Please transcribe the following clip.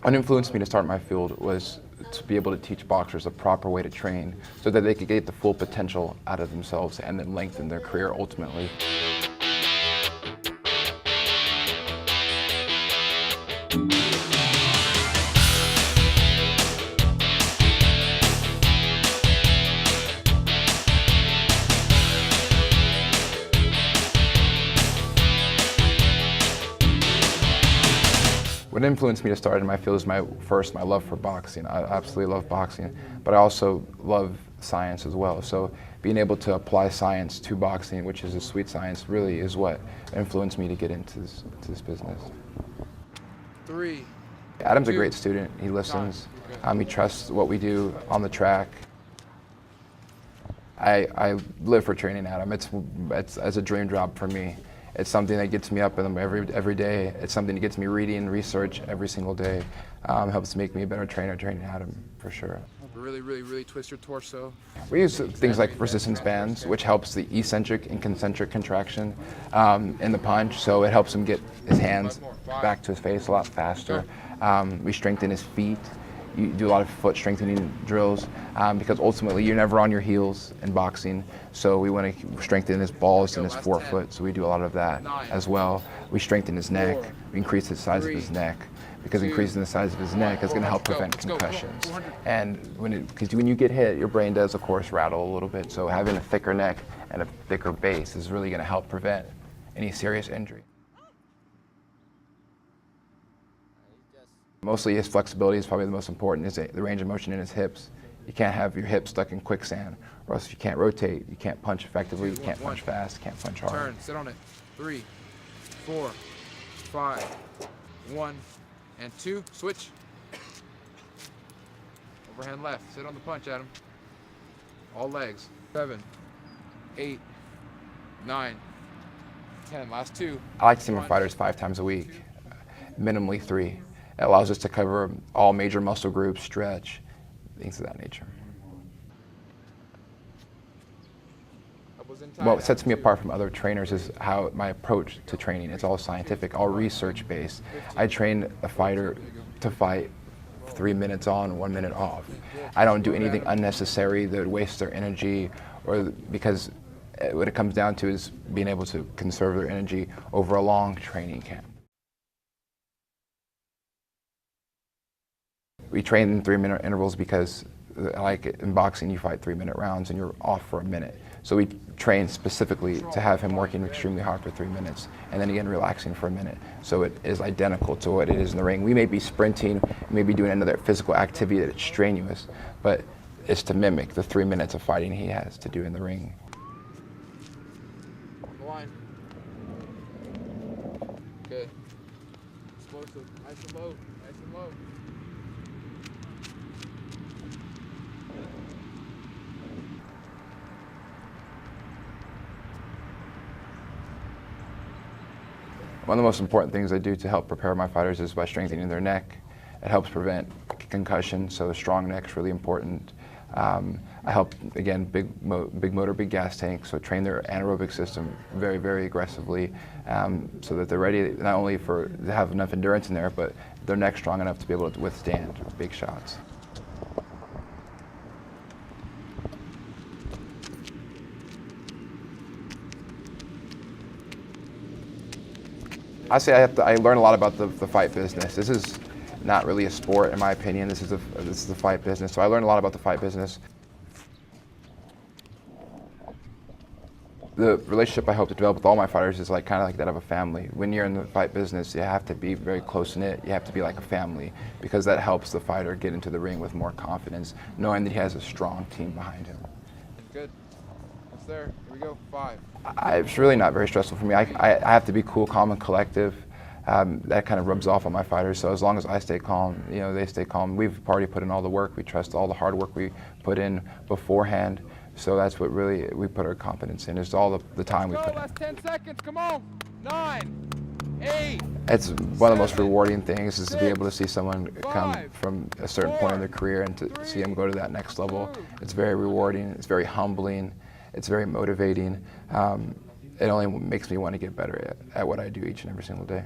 What influenced me to start my field was to be able to teach boxers a proper way to train so that they could get the full potential out of themselves and then lengthen their career ultimately. What influenced me to start in my field is my love for boxing. I absolutely love boxing, but I also love science as well. So being able to apply science to boxing, which is a sweet science, really is what influenced me to get into this business. 3. Adam's a great student. He listens. He trusts what we do on the track. I live for training Adam. It's a dream job for me. It's something that gets me up in every day. It's something that gets me reading research every single day. Helps make me a better trainer, training Adam, for sure. Really twist your torso. We use things like resistance bands, which helps the eccentric and concentric contraction in the punch, so it helps him get his hands back to his face a lot faster. We strengthen his feet. You do a lot of foot strengthening drills because ultimately you're never on your heels in boxing, so we want to strengthen his balls and his forefoot, so we do a lot of that as well. We strengthen his neck, we increase the size of his neck, because increasing the size of his neck is going to help prevent concussions. And because when you get hit, your brain does of course rattle a little bit, so having a thicker neck and a thicker base is really going to help prevent any serious injury. Mostly his flexibility is probably the most important, is the range of motion in his hips. You can't have your hips stuck in quicksand, or else you can't rotate, you can't punch effectively, you can't punch fast, you can't punch hard. Turn, sit on it. 3, 4, 5, 1, and 2, switch. Overhand left, sit on the punch, Adam. All legs. 7, 8, 9, 10, last 2. I like to see my fighters 5 times a week, minimally 3. It allows us to cover all major muscle groups, stretch, things of that nature. What sets me apart from other trainers is how my approach to training is all scientific, all research-based. I train a fighter to fight 3 minutes on, 1 minute off. I don't do anything unnecessary that would waste their energy, or because what it comes down to is being able to conserve their energy over a long training camp. We train in 3-minute intervals because, like in boxing, you fight 3-minute rounds and you're off for a minute. So we train specifically to have him working extremely hard for 3 minutes and then again relaxing for a minute. So it is identical to what it is in the ring. We may be sprinting, we may be doing another physical activity that's strenuous, but it's to mimic the 3 minutes of fighting he has to do in the ring. Line. Good. Explosive. Nice and low. Nice and low. One of the most important things I do to help prepare my fighters is by strengthening their neck. It helps prevent concussion, so a strong neck is really important. I help, again, big motor, big gas tank, so train their anaerobic system very aggressively so that they're ready not only to have enough endurance in there, but their neck's strong enough to be able to withstand big shots. I say I learn a lot about the fight business. This is not really a sport, in my opinion. This is the fight business. So I learned a lot about the fight business. The relationship I hope to develop with all my fighters is kind of like that of a family. When you're in the fight business, you have to be very close-knit. You have to be like a family, because that helps the fighter get into the ring with more confidence, knowing that he has a strong team behind him. Good. That's there. Here we go. 5. It's really not very stressful for me. I have to be cool, calm, and collective. That kind of rubs off on my fighters. So as long as I stay calm, they stay calm. We've already put in all the work. We trust all the hard work we put in beforehand. So that's what really we put our confidence in. Is all the time we put in. Last 10 seconds. Come on. 9, 8. It's one of the most rewarding things is to be able to see someone come from a certain point in their career and to see them go to that next level. It's very rewarding. It's very humbling. It's very motivating. It only makes me want to get better at what I do each and every single day.